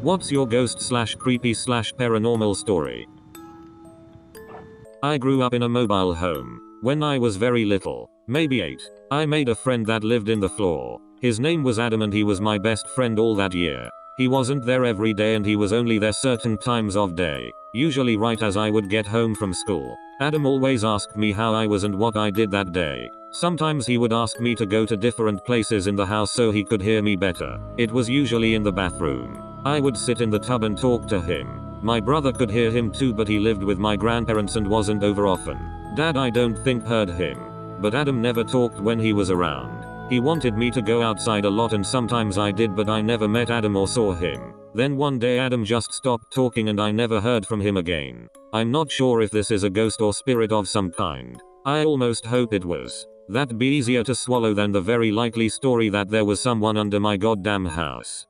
What's your ghost slash creepy slash paranormal story? I grew up in a mobile home. When I was very little, maybe 8, I made a friend that lived in the floor. His name was Adam and he was my best friend all that year. He wasn't there every day and he was only there certain times of day, usually right as I would get home from school. Adam always asked me how I was and what I did that day. Sometimes he would ask me to go to different places in the house so he could hear me better. It was usually in the bathroom. I would sit in the tub and talk to him. My brother could hear him too, but he lived with my grandparents and wasn't over often. Dad I don't think heard him. But Adam never talked when he was around. He wanted me to go outside a lot and sometimes I did, but I never met Adam or saw him. Then one day Adam just stopped talking and I never heard from him again. I'm not sure if this is a ghost or spirit of some kind. I almost hope it was. That'd be easier to swallow than the very likely story that there was someone under my goddamn house.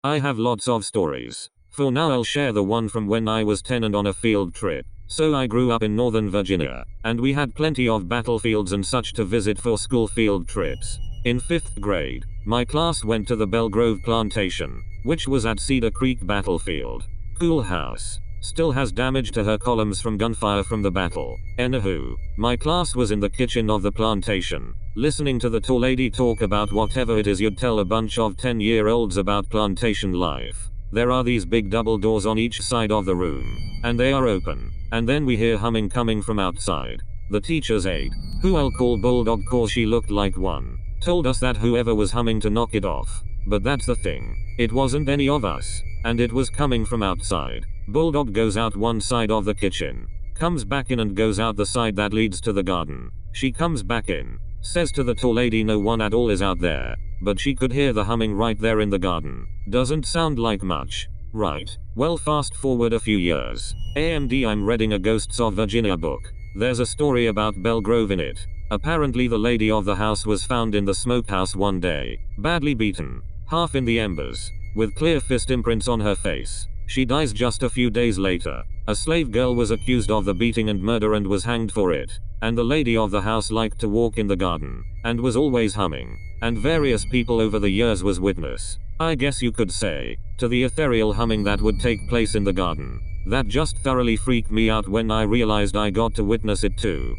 I have lots of stories. For now I'll share the one from when I was 10 and on a field trip. So I grew up in Northern Virginia, and we had plenty of battlefields and such to visit for school field trips. In 5th grade, my class went to the Belle Grove plantation, which was at Cedar Creek battlefield. Cool house. Still has damage to her columns from gunfire from the battle. Anywho, my class was in the kitchen of the plantation, listening to the tall lady talk about whatever it is you'd tell a bunch of 10-year-olds about plantation life. There are these big double doors on each side of the room, and they are open, and then we hear humming coming from outside. The teacher's aide, who I'll call Bulldog cause she looked like one, told us that whoever was humming to knock it off. But that's the thing, it wasn't any of us, and it was coming from outside. Bulldog goes out one side of the kitchen, comes back in and goes out the side that leads to the garden. She comes back in, says to the tall lady no one at all is out there, but she could hear the humming right there in the garden. Doesn't sound like much, right? Well, fast forward a few years. AMD I'm reading a Ghosts of Virginia book. There's a story about Belle Grove in it. Apparently the lady of the house was found in the smokehouse one day, badly beaten, half in the embers, with clear fist imprints on her face. She dies just a few days later. A slave girl was accused of the beating and murder and was hanged for it. And the lady of the house liked to walk in the garden, and was always humming. And various people over the years was witness, I guess you could say, to the ethereal humming that would take place in the garden. That just thoroughly freaked me out when I realized I got to witness it too.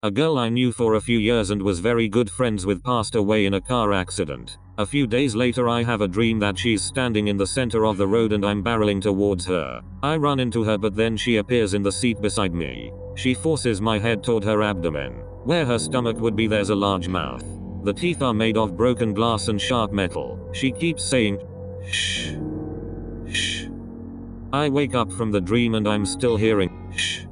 A girl I knew for a few years and was very good friends with passed away in a car accident. A few days later I have a dream that she's standing in the center of the road and I'm barreling towards her. I run into her but then she appears in the seat beside me. She forces my head toward her abdomen. Where her stomach would be there's a large mouth. The teeth are made of broken glass and sharp metal. She keeps saying, shh, shh. I wake up from the dream and I'm still hearing, shh.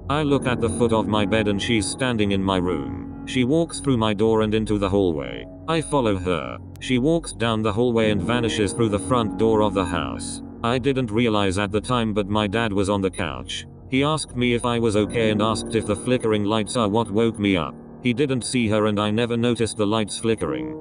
I look at the foot of my bed and she's standing in my room. She walks through my door and into the hallway. I follow her. She walks down the hallway and vanishes through the front door of the house. I didn't realize at the time but my dad was on the couch. He asked me if I was okay and asked if the flickering lights are what woke me up. He didn't see her and I never noticed the lights flickering.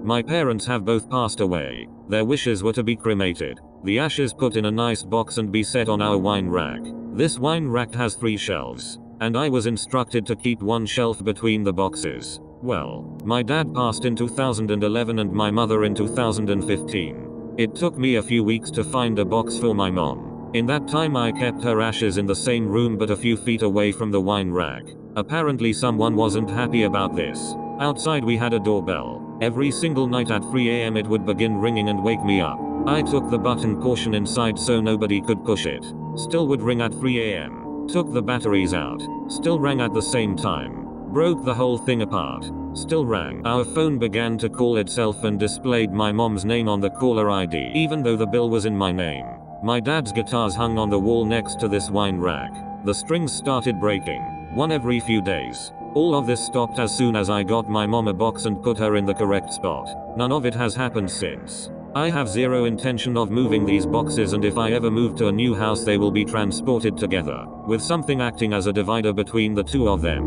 My parents have both passed away. Their wishes were to be cremated, the ashes put in a nice box and be set on our wine rack. This wine rack has 3 shelves, and I was instructed to keep one shelf between the boxes. Well, my dad passed in 2011 and my mother in 2015. It took me a few weeks to find a box for my mom. In that time I kept her ashes in the same room but a few feet away from the wine rack. Apparently someone wasn't happy about this. Outside we had a doorbell. Every single night at 3 AM it would begin ringing and wake me up. I took the button portion inside so nobody could push it. Still would ring at 3 AM. Took the batteries out. Still rang at the same time. Broke the whole thing apart. Still rang. Our phone began to call itself and displayed my mom's name on the caller ID even though the bill was in my name. My dad's guitars hung on the wall next to this wine rack. The strings started breaking, one every few days. All of this stopped as soon as I got my mom a box and put her in the correct spot. None of it has happened since. I have zero intention of moving these boxes and if I ever move to a new house they will be transported together, with something acting as a divider between the two of them.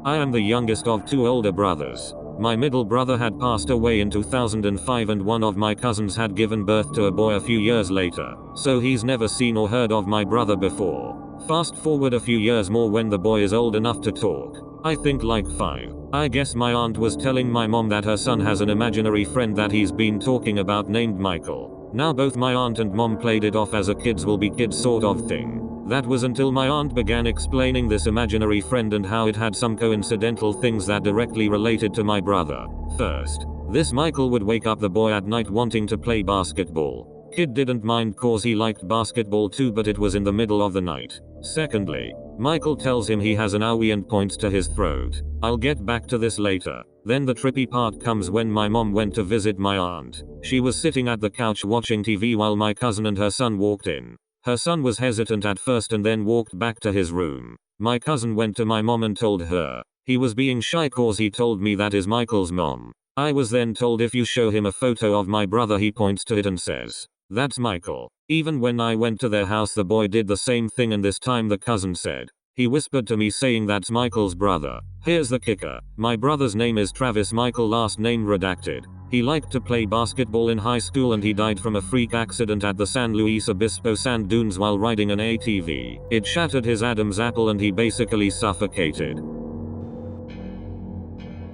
I am the youngest of 2 older brothers. My middle brother had passed away in 2005 and one of my cousins had given birth to a boy a few years later, so he's never seen or heard of my brother before. Fast forward a few years more when the boy is old enough to talk. I think like 5. I guess my aunt was telling my mom that her son has an imaginary friend that he's been talking about named Michael. Now both my aunt and mom played it off as a kids will be kids sort of thing. That was until my aunt began explaining this imaginary friend and how it had some coincidental things that directly related to my brother. First, this Michael would wake up the boy at night wanting to play basketball. Kid didn't mind cause he liked basketball too, but it was in the middle of the night. Secondly, Michael tells him he has an owie and points to his throat. I'll get back to this later. Then the trippy part comes when my mom went to visit my aunt. She was sitting at the couch watching TV while my cousin and her son walked in. Her son was hesitant at first and then walked back to his room. My cousin went to my mom and told her. He was being shy cause he told me that is Michael's mom. I was then told if you show him a photo of my brother he points to it and says, "That's Michael." Even when I went to their house the boy did the same thing, and this time the cousin said. He whispered to me saying that's Michael's brother. Here's the kicker. My brother's name is Travis Michael, last name redacted. He liked to play basketball in high school and he died from a freak accident at the San Luis Obispo sand dunes while riding an ATV. It shattered his Adam's apple and he basically suffocated.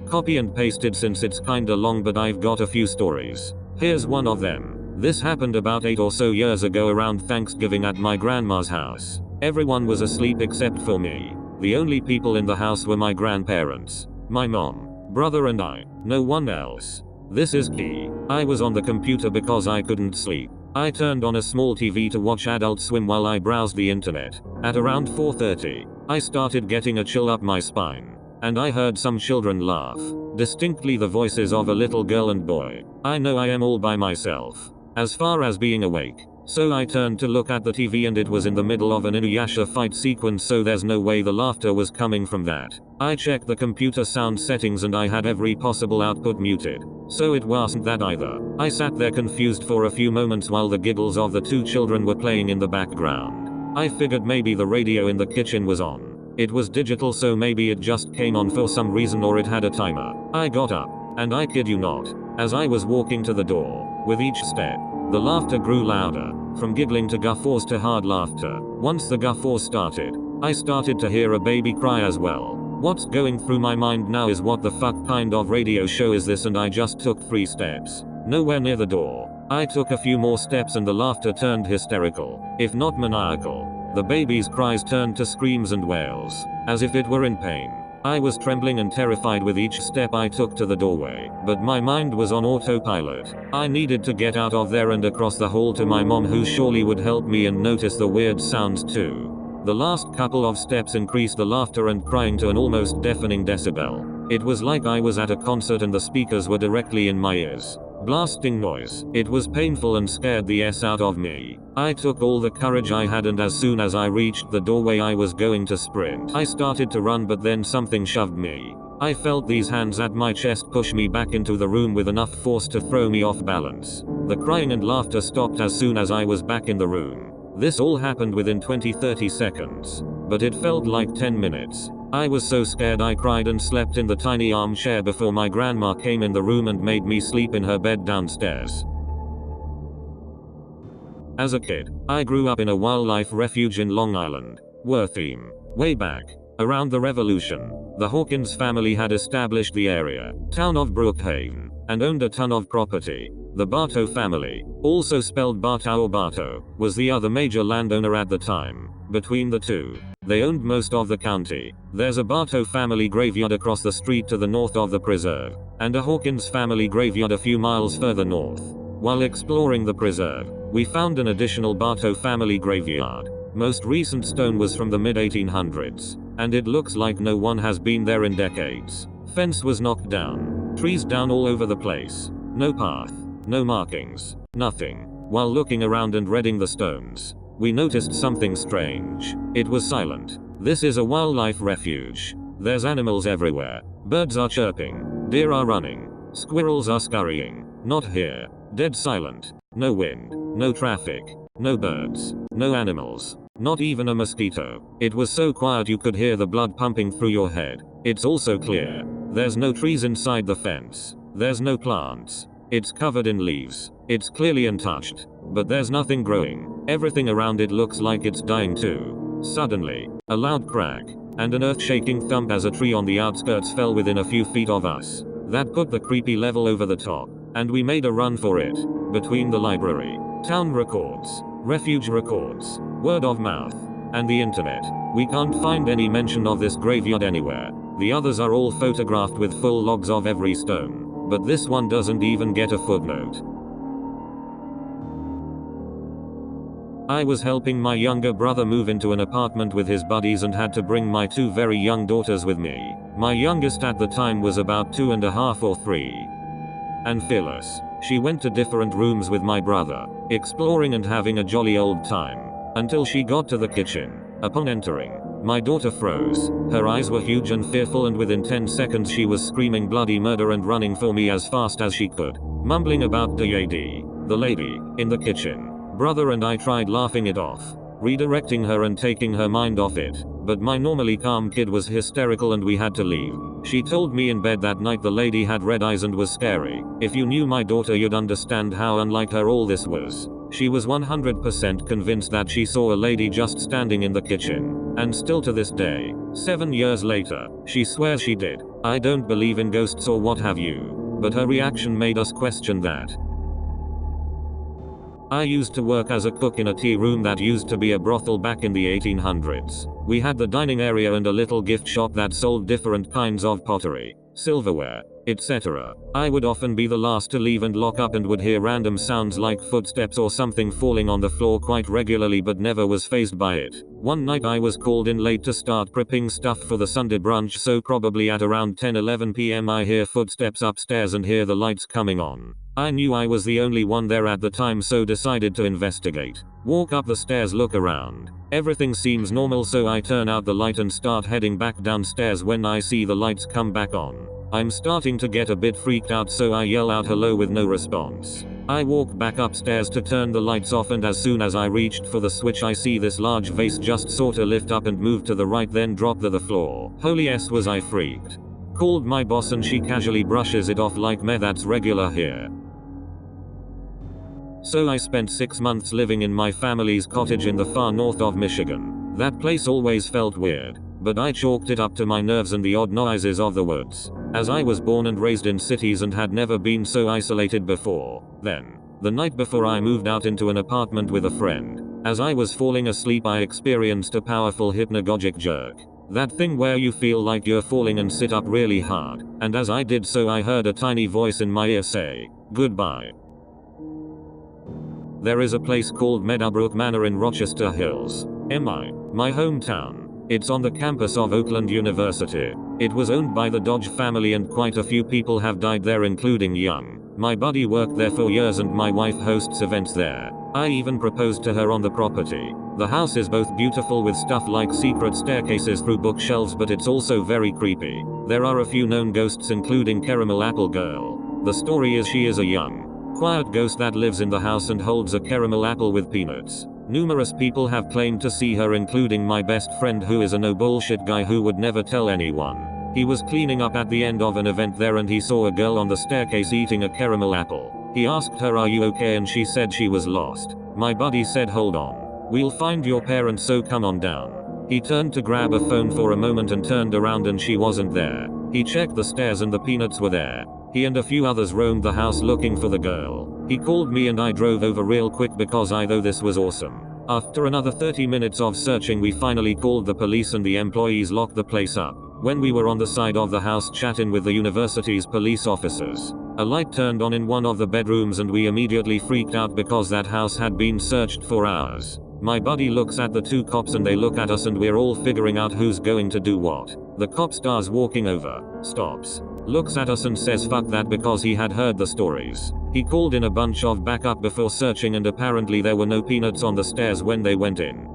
Copy and pasted since it's kinda long, but I've got a few stories. Here's one of them. This happened about 8 or so years ago around Thanksgiving at my grandma's house. Everyone was asleep except for me. The only people in the house were my grandparents, my mom, brother and I. No one else. This is key. I was on the computer because I couldn't sleep. I turned on a small TV to watch Adult Swim while I browsed the internet. At around 4:30, I started getting a chill up my spine. And I heard some children laugh. Distinctly the voices of a little girl and boy. I know I am all by myself as far as being awake. So I turned to look at the TV and it was in the middle of an Inuyasha fight sequence, so there's no way the laughter was coming from that. I checked the computer sound settings and I had every possible output muted. So it wasn't that either. I sat there confused for a few moments while the giggles of the 2 children were playing in the background. I figured maybe the radio in the kitchen was on. It was digital, so maybe it just came on for some reason or it had a timer. I got up, and I kid you not, as I was walking to the door, with each step, the laughter grew louder, from giggling to guffaws to hard laughter. Once the guffaws started, I started to hear a baby cry as well. What's going through my mind now is what the fuck kind of radio show is this, and I just took 3 steps. Nowhere near the door. I took a few more steps and the laughter turned hysterical, if not maniacal. The baby's cries turned to screams and wails, as if it were in pain. I was trembling and terrified with each step I took to the doorway, but my mind was on autopilot. I needed to get out of there and across the hall to my mom, who surely would help me and notice the weird sounds too. The last couple of steps increased the laughter and crying to an almost deafening decibel. It was like I was at a concert and the speakers were directly in my ears. Blasting noise. It was painful and scared the s out of me. I took all the courage I had, and as soon as I reached the doorway I was going to sprint. I started to run, but then something shoved me. I felt these hands at my chest push me back into the room with enough force to throw me off balance. The crying and laughter stopped as soon as I was back in the room. This all happened within 20-30 seconds. But it felt like 10 minutes. I was so scared I cried and slept in the tiny armchair before my grandma came in the room and made me sleep in her bed downstairs. As a kid, I grew up in a wildlife refuge in Long Island, Wortham. Way back, around the Revolution, the Hawkins family had established the area, town of Brookhaven, and owned a ton of property. The Bartow family, also spelled Bartow or Bartow, was the other major landowner at the time. Between the two, they owned most of the county. There's a Bartow family graveyard across the street to the north of the preserve, and a Hawkins family graveyard a few miles further north. While exploring the preserve, we found an additional Bartow family graveyard. Most recent stone was from the mid-1800s, and it looks like no one has been there in decades. Fence was knocked down, trees down all over the place. No path, no markings, nothing. While looking around and reading the stones, we noticed something strange. It was silent. This is a wildlife refuge. There's animals everywhere. Birds are chirping. Deer are running. Squirrels are scurrying. Not here. Dead silent. No wind. No traffic. No birds. No animals. Not even a mosquito. It was so quiet you could hear the blood pumping through your head. It's also clear. There's no trees inside the fence. There's no plants. It's covered in leaves. It's clearly untouched. But there's nothing growing. Everything around it looks like it's dying too. Suddenly, a loud crack, and an earth-shaking thump as a tree on the outskirts fell within a few feet of us. That put the creepy level over the top, and we made a run for it. Between the library, town records, refuge records, word of mouth, and the internet, we can't find any mention of this graveyard anywhere. The others are all photographed with full logs of every stone, but this one doesn't even get a footnote. I was helping my younger brother move into an apartment with his buddies and had to bring my 2 very young daughters with me. My youngest at the time was about 2.5 or 3. And Phyllis. She went to different rooms with my brother, exploring and having a jolly old time, until she got to the kitchen. Upon entering, my daughter froze. Her eyes were huge and fearful, and within 10 seconds she was screaming bloody murder and running for me as fast as she could, mumbling about the lady, in the kitchen. Brother and I tried laughing it off, redirecting her and taking her mind off it, but my normally calm kid was hysterical and we had to leave. She told me in bed that night the lady had red eyes and was scary. If you knew my daughter you'd understand how unlike her all this was. She was 100% convinced that she saw a lady just standing in the kitchen, and still to this day, 7 years later, she swears she did. I don't believe in ghosts or what have you, but her reaction made us question that. I used to work as a cook in a tea room that used to be a brothel back in the 1800s. We had the dining area and a little gift shop that sold different kinds of pottery, silverware, etc. I would often be the last to leave and lock up and would hear random sounds like footsteps or something falling on the floor quite regularly, but never was fazed by it. One night I was called in late to start prepping stuff for the Sunday brunch, so probably at around 10-11 p.m. I hear footsteps upstairs and hear the lights coming on. I knew I was the only one there at the time, so decided to investigate. Walk up the stairs, look around. Everything seems normal, so I turn out the light and start heading back downstairs when I see the lights come back on. I'm starting to get a bit freaked out, so I yell out hello with no response. I walk back upstairs to turn the lights off, and as soon as I reached for the switch I see this large vase just sorta lift up and move to the right, then drop to the floor. Holy s, was I freaked. Called my boss and she casually brushes it off like meh, that's regular here. So I spent 6 months living in my family's cottage in the far north of Michigan. That place always felt weird, but I chalked it up to my nerves and the odd noises of the woods, as I was born and raised in cities and had never been so isolated before. Then, the night before I moved out into an apartment with a friend, as I was falling asleep I experienced a powerful hypnagogic jerk. That thing where you feel like you're falling and sit up really hard, and as I did so I heard a tiny voice in my ear say, "Goodbye." There is a place called Meadowbrook Manor in Rochester Hills, my hometown. It's on the campus of Oakland University. It was owned by the Dodge family and quite a few people have died there, including Young. My buddy worked there for years and my wife hosts events there. I even proposed to her on the property. The house is both beautiful with stuff like secret staircases through bookshelves, but it's also very creepy. There are a few known ghosts, including Caramel Apple Girl. The story is she is a young, quiet ghost that lives in the house and holds a caramel apple with peanuts. Numerous people have claimed to see her, including my best friend, who is a no bullshit guy who would never tell anyone. He was cleaning up at the end of an event there and he saw a girl on the staircase eating a caramel apple. He asked her, "Are you okay?" and she said she was lost. My buddy said, "Hold on. We'll find your parents, so come on down." He turned to grab a phone for a moment and turned around and she wasn't there. He checked the stairs and the peanuts were there. He and a few others roamed the house looking for the girl. He called me and I drove over real quick because I thought this was awesome. After another 30 minutes of searching we finally called the police and the employees locked the place up. When we were on the side of the house chatting with the university's police officers, a light turned on in one of the bedrooms and we immediately freaked out because that house had been searched for hours. My buddy looks at the 2 cops and they look at us and we're all figuring out who's going to do what. The cop starts walking over, stops, looks at us and says fuck that because he had heard the stories. He called in a bunch of backup before searching and apparently there were no peanuts on the stairs when they went in.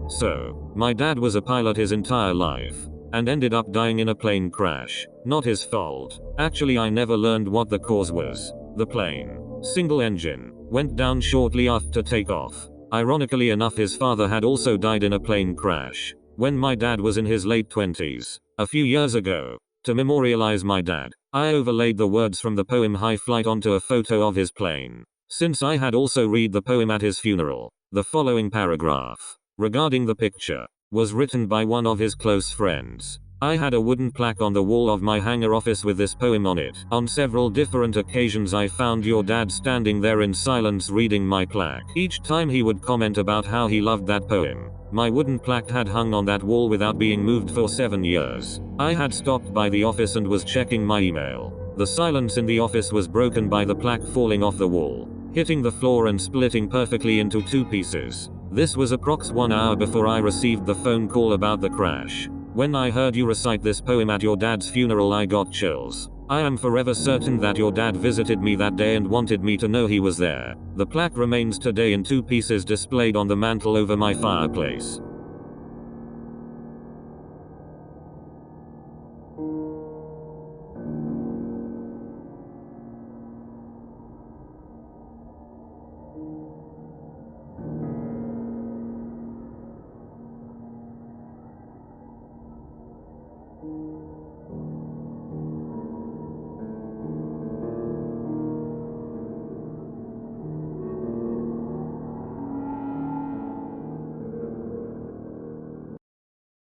So, my dad was a pilot his entire life, and ended up dying in a plane crash. Not his fault. Actually, I never learned what the cause was. The plane, single engine, went down shortly after takeoff. Ironically enough, his father had also died in a plane crash when my dad was in his late 20s. A few years ago, to memorialize my dad, I overlaid the words from the poem High Flight onto a photo of his plane. Since I had also read the poem at his funeral, the following paragraph regarding the picture, was written by one of his close friends. I had a wooden plaque on the wall of my hangar office with this poem on it. On several different occasions I found your dad standing there in silence reading my plaque. Each time he would comment about how he loved that poem. My wooden plaque had hung on that wall without being moved for 7 years. I had stopped by the office and was checking my email. The silence in the office was broken by the plaque falling off the wall, hitting the floor and splitting perfectly into 2 pieces. This was approx 1 hour before I received the phone call about the crash. When I heard you recite this poem at your dad's funeral, I got chills. I am forever certain that your dad visited me that day and wanted me to know he was there. The plaque remains today in 2 pieces displayed on the mantle over my fireplace.